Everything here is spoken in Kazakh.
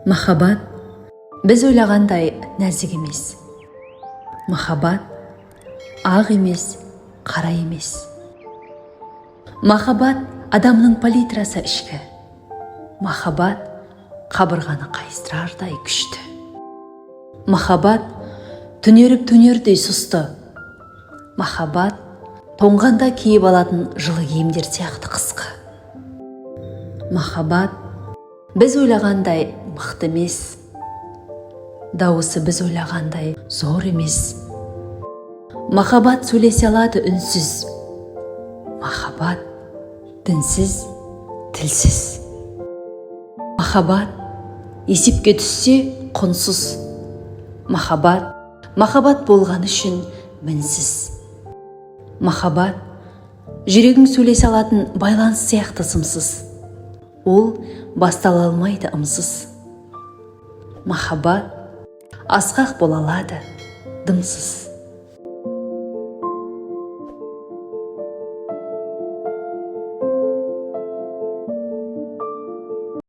Махаббат біз ойлағандай нәзік емес. Махаббат ақ емес, қара емес. Махаббат адамның палитрасы ішкі. Махаббат қабырғаны қайыстырардай күшті. Махаббат түнеріп төнердей сұсты. Махаббат тоңғанда киіп алатын жылы киімдер сияқты қысқы. Махаббат біз ойлағандай мықты емес. Дауысы біз ойлағандай зор емес. Махаббат сөйлесе алады үнсіз. Махаббат дінсіз, тілсіз. Махаббат есепке түссе құнсыз. Махаббат болған үшін мінсіз. Махаббат жүрегің сөйлесе алатын байланыс сияқты сымсыз. Ол бастала алмайды ымсыз. Махаббат асқақ бола алады дымсыз.